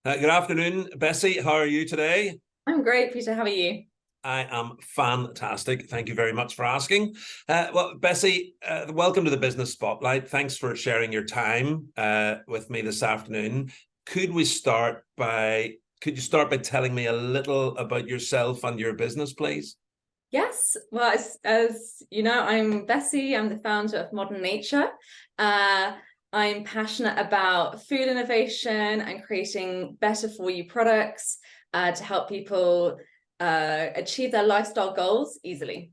Good afternoon, Bessie. How are you today? I'm great, Peter. How are you? I am fantastic. Thank you very much for asking. Well, Bessie, welcome to the Business Spotlight. Thanks for sharing your time with me this afternoon. Could you start by telling me a little about yourself and your business, please? Yes. Well, as you know, I'm Bessie. I'm the founder of Modern Nature. Uh, I'm passionate about food innovation and creating better for you products to help people achieve their lifestyle goals easily.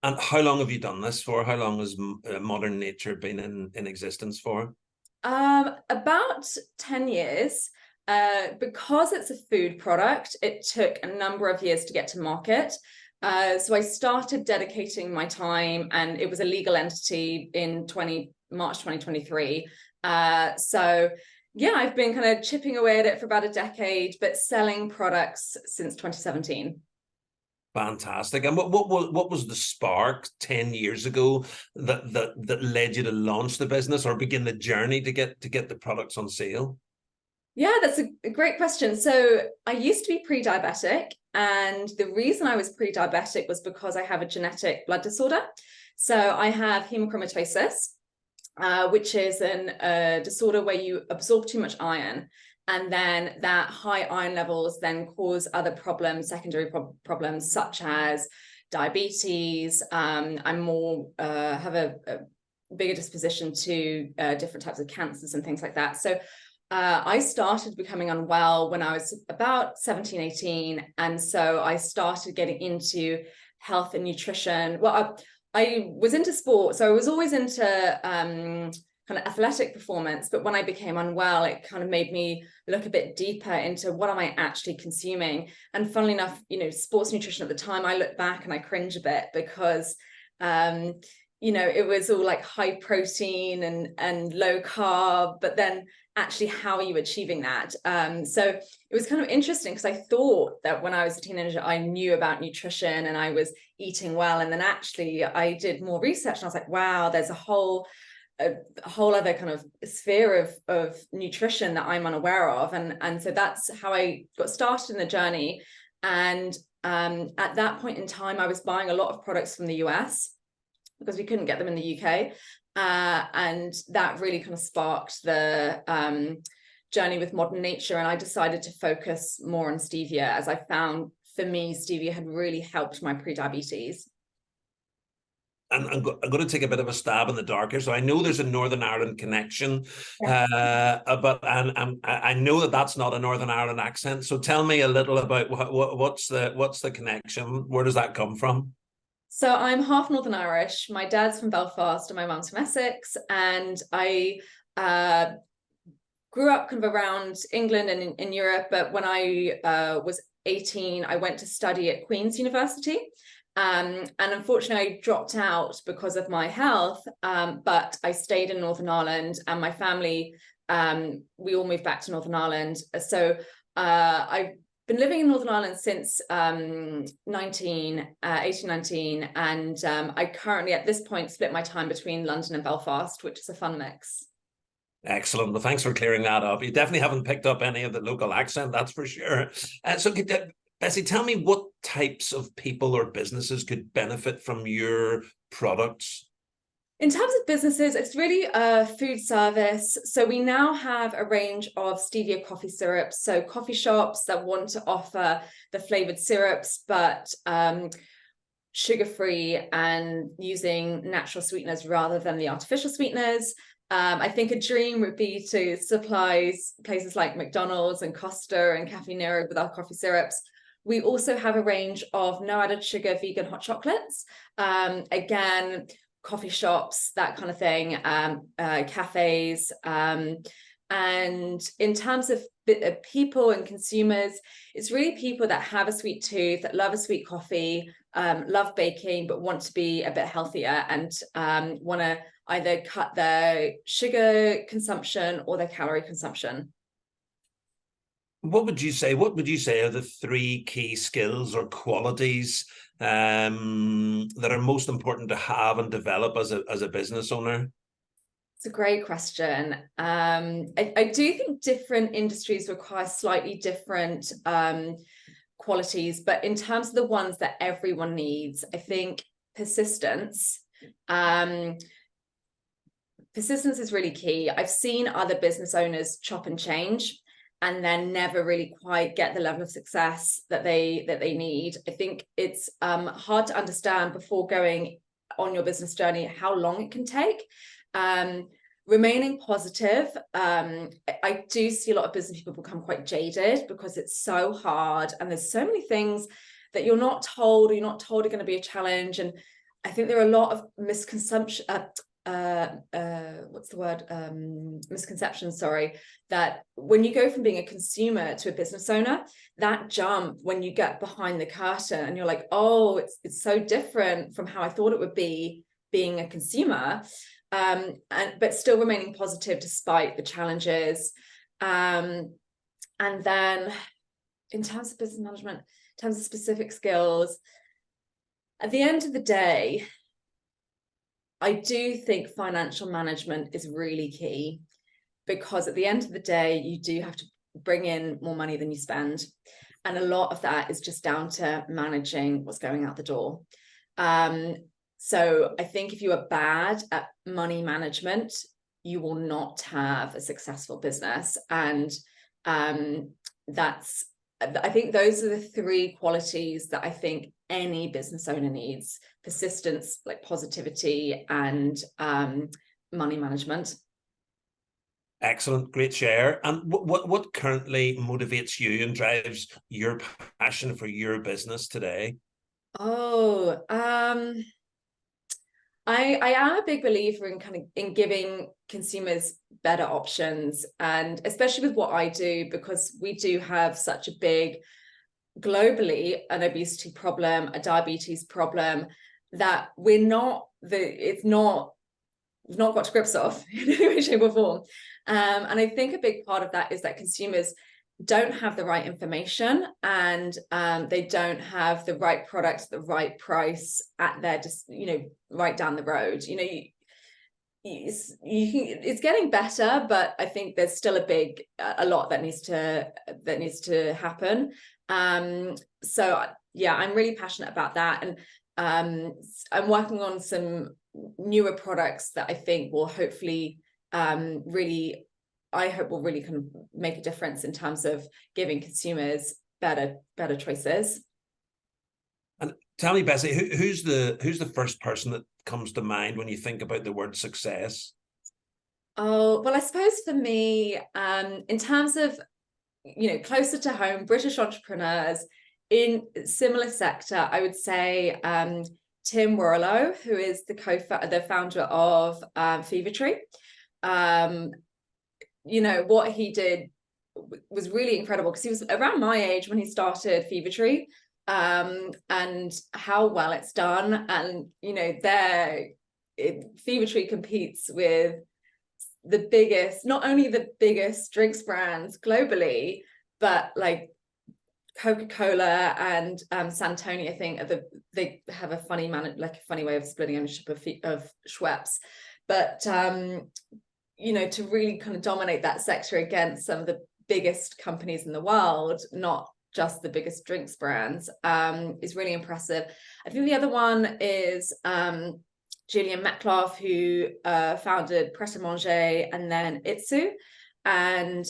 And how long have you done this for? How long has Modern Nature been in existence for? About 10 years. Because it's a food product, it took a number of years to get to market. So I started dedicating my time, and it was a legal entity in March 2023. So yeah, I've been kind of chipping away at it for about a decade, but selling products since 2017. Fantastic. And what was the spark 10 years ago that led you to launch the business or begin the journey to get the products on sale? Yeah, that's a great question. So I used to be pre-diabetic, and the reason I was pre-diabetic was because I have a genetic blood disorder. So I have hemochromatosis, which is a disorder where you absorb too much iron, and then that high iron levels then cause other problems, secondary problems such as diabetes. I'm more have a bigger disposition to different types of cancers and things like that. So I started becoming unwell when I was about 17, 18. And so I started getting into health and nutrition. Well, I was into sport, so I was always into kind of athletic performance. But when I became unwell, it kind of made me look a bit deeper into what am I actually consuming. And funnily enough, sports nutrition at the time, I look back and I cringe a bit because it was all like high protein and low carb, but then actually how are you achieving that? So it was kind of interesting because I thought that when I was a teenager, I knew about nutrition and I was eating well. And then actually I did more research and I was like, wow, there's a whole other kind of sphere of nutrition that I'm unaware of. And so that's how I got started in the journey. And at that point in time, I was buying a lot of products from the US because we couldn't get them in the UK. And that really kind of sparked the journey with Modern Nature. And I decided to focus more on stevia, as I found for me, stevia had really helped my pre-diabetes. And I'm going to take a bit of a stab in the dark here. So I know there's a Northern Ireland connection, Yes. but I know that that's not a Northern Ireland accent. So tell me a little about what's the connection? Where does that come from? So I'm half Northern Irish. My dad's from Belfast and my mum's from Essex. And I grew up kind of around England and in Europe. But when I was 18, I went to study at Queen's University. And unfortunately, I dropped out because of my health. But I stayed in Northern Ireland, and my family, we all moved back to Northern Ireland. So I've been living in Northern Ireland since 18, 19, and I currently at this point split my time between London and Belfast, which is a fun mix. Excellent. Well, thanks for clearing that up. You definitely haven't picked up any of the local accent, that's for sure. Bessie, tell me what types of people or businesses could benefit from your products? In terms of businesses, it's really a food service. So we now have a range of stevia coffee syrups. So coffee shops that want to offer the flavored syrups, but sugar-free and using natural sweeteners rather than the artificial sweeteners. I think a dream would be to supply places like McDonald's and Costa and Caffè Nero with our coffee syrups. We also have a range of no added sugar vegan hot chocolates. Again, coffee shops, that kind of thing, cafes. And in terms of people and consumers, it's really people that have a sweet tooth, that love a sweet coffee, love baking, but want to be a bit healthier and want to either cut their sugar consumption or their calorie consumption. What would you say? What would you say are the three key skills or qualities that are most important to have and develop as a business owner? It's a great question. I do think different industries require slightly different qualities, but in terms of the ones that everyone needs, I think persistence. Persistence is really key. I've seen other business owners chop and change and then never really quite get the level of success that they need. I think it's hard to understand before going on your business journey how long it can take. Remaining positive. I do see a lot of business people become quite jaded because it's so hard and there's so many things that you're not told, or you're not told are going to be a challenge. And I think there are a lot of misconceptions, sorry, that when you go from being a consumer to a business owner, that jump when you get behind the curtain and you're like, oh, it's so different from how I thought it would be being a consumer. But still remaining positive despite the challenges. And then in terms of business management, in terms of specific skills, at the end of the day, I do think financial management is really key, because at the end of the day, you do have to bring in more money than you spend. And a lot of that is just down to managing what's going out the door. So I think if you are bad at money management, you will not have a successful business. And I think those are the three qualities that I think any business owner needs: persistence, like positivity, and money management. Excellent, great share. And what currently motivates you and drives your passion for your business today? Oh, I am a big believer in giving consumers better options, and especially with what I do, because we do have such a big, globally, an obesity problem, a diabetes problem, that we've not got to grips of in any way, shape or form. And I think a big part of that is that consumers don't have the right information, and they don't have the right product at the right price at their, just, right down the road. It's getting better, but I think there's still a lot that needs to happen. So yeah, I'm really passionate about that, and I'm working on some newer products that I think will hopefully will really kind of make a difference in terms of giving consumers better choices. And tell me, Bessie, who's the first person that comes to mind when you think about the word success? Oh, well, I suppose for me, in terms of, closer to home, British entrepreneurs in similar sector, I would say Tim Warrillow, who is the founder of Fever Tree. What he did was really incredible, because he was around my age when he started Fever Tree, and how well it's done. And Fever Tree competes with not only the biggest drinks brands globally, but like Coca-Cola and Santoni, I think, they have a funny way of splitting ownership of Schweppes. But to really kind of dominate that sector against some of the biggest companies in the world, not just the biggest drinks brands, is really impressive. I think the other one is Julian Metcalf, who founded Pret a Manger and then OUTSOURCE. And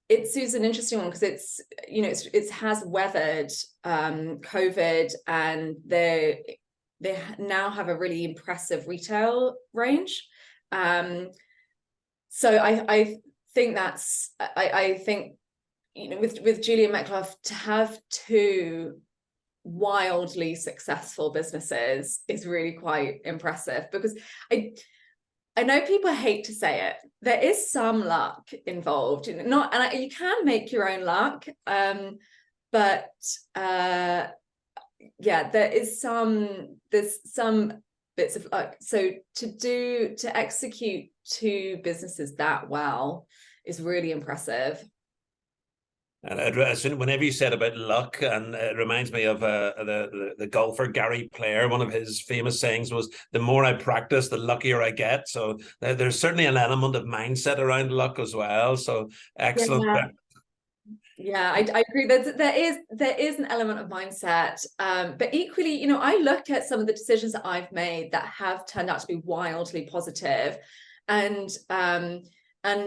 OUTSOURCE is an interesting one because it has weathered COVID, and they now have a really impressive retail range. So I think with Julian Metcalf, to have two wildly successful businesses is really quite impressive, because I know people hate to say it, there is some luck involved, you can make your own luck, but yeah, there's some bits of luck. So to execute two businesses that well is really impressive. And whenever you said about luck, and it reminds me of the golfer Gary Player. One of his famous sayings was, "The more I practice, the luckier I get." So there's certainly an element of mindset around luck as well. So excellent. Yeah. Yeah, I agree. There is an element of mindset, but equally, you know, I look at some of the decisions that I've made that have turned out to be wildly positive, and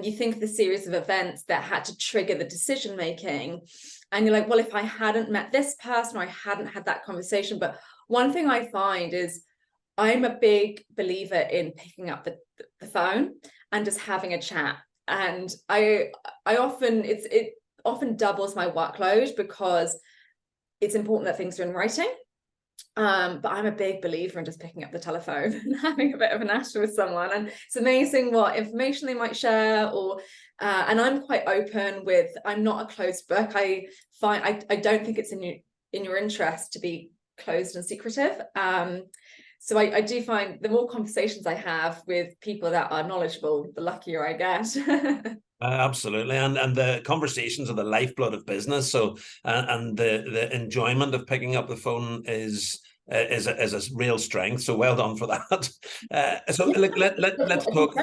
you think of the series of events that had to trigger the decision making, and you're like, well, if I hadn't met this person or I hadn't had that conversation. But one thing I find is I'm a big believer in picking up the phone and just having a chat, and I often it often doubles my workload because it's important that things are in writing. But I'm a big believer in just picking up the telephone and having a bit of an ash with someone. And it's amazing what information they might share, or and I'm quite open with, I'm not a closed book. I don't think it's in your interest to be closed and secretive. So I do find the more conversations I have with people that are knowledgeable, the luckier I get. Absolutely, and the conversations are the lifeblood of business. So and the enjoyment of picking up the phone is a real strength. So well done for that. So Yeah, let's talk.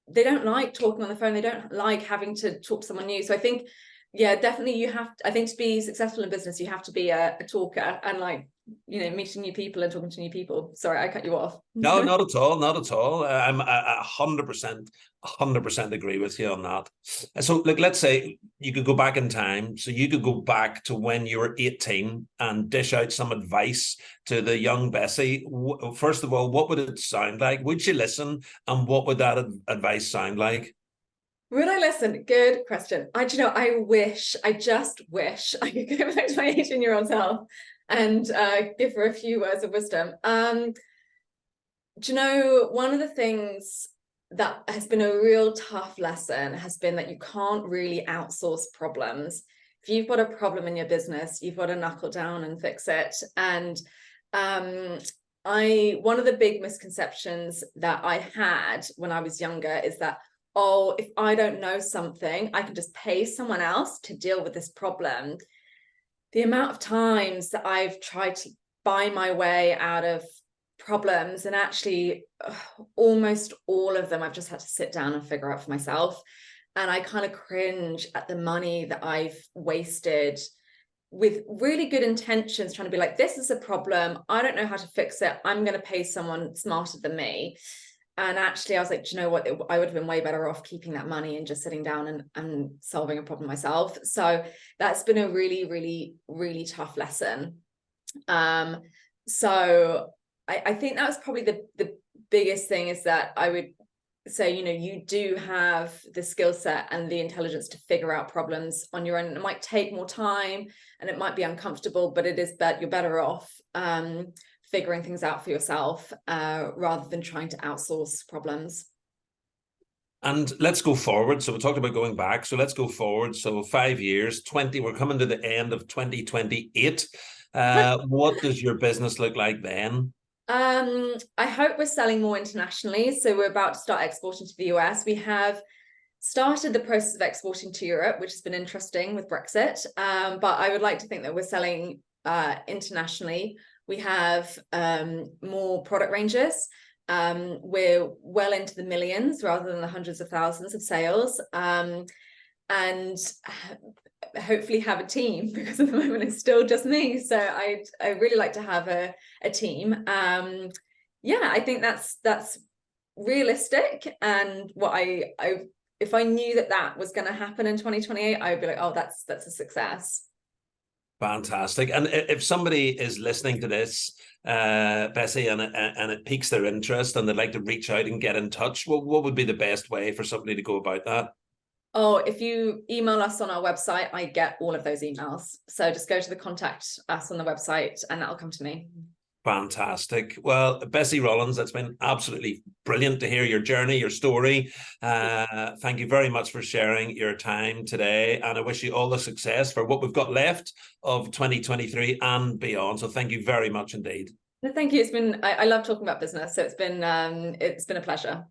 They don't like talking on the phone. They don't like having to talk to someone new. So I think, yeah, definitely I think to be successful in business, you have to be a talker, and like, you know, meeting new people and talking to new people. Sorry, I cut you off. No, not at all, not at all. I'm 100% agree with you on that. So, like, let's say you could go back in time. So you could go back to when you were 18 and dish out some advice to the young Bessie. First of all, what would it sound like? Would you listen? And what would that advice sound like? Would I listen? Good question. I just wish I could go back to my 18-year-old self and give her a few words of wisdom. Do you know, one of the things that has been a real tough lesson has been that you can't really outsource problems. If you've got a problem in your business, you've got to knuckle down and fix it. And one of the big misconceptions that I had when I was younger is that, oh, if I don't know something, I can just pay someone else to deal with this problem. The amount of times that I've tried to buy my way out of problems, and actually almost all of them I've just had to sit down and figure out for myself. And I kind of cringe at the money that I've wasted with really good intentions, trying to be like, this is a problem, I don't know how to fix it, I'm going to pay someone smarter than me. And actually I was like, do you know what, I would have been way better off keeping that money and just sitting down and solving a problem myself. So that's been a really, really, really tough lesson. So I think that was probably the biggest thing, is that I would say, you know, you do have the skill set and the intelligence to figure out problems on your own. It might take more time and it might be uncomfortable, but it is that you're better off figuring things out for yourself rather than trying to outsource problems. And let's go forward. So we talked about going back. So let's go forward. So 5 years, we're coming to the end of 2028. What does your business look like then? I hope we're selling more internationally. So we're about to start exporting to the US. We have started the process of exporting to Europe, which has been interesting with Brexit. But I would like to think that we're selling internationally. We have more product ranges. We're well into the millions rather than the hundreds of thousands of sales. And hopefully have a team, because at the moment it's still just me. So I really like to have a team. Yeah, I think that's realistic. And what I if I knew that was going to happen in 2028, I would be like, oh, that's a success. Fantastic. And if somebody is listening to this, Bessie, and it piques their interest and they'd like to reach out and get in touch, what would be the best way for somebody to go about that? Oh, if you email us on our website, I get all of those emails. So just go to the contact us on the website and that'll come to me. Fantastic. Well, Bessie Rollins, it's been absolutely brilliant to hear your journey, your story. Thank you very much for sharing your time today. And I wish you all the success for what we've got left of 2023 and beyond. So thank you very much indeed. Thank you. I love talking about business. So it's been a pleasure.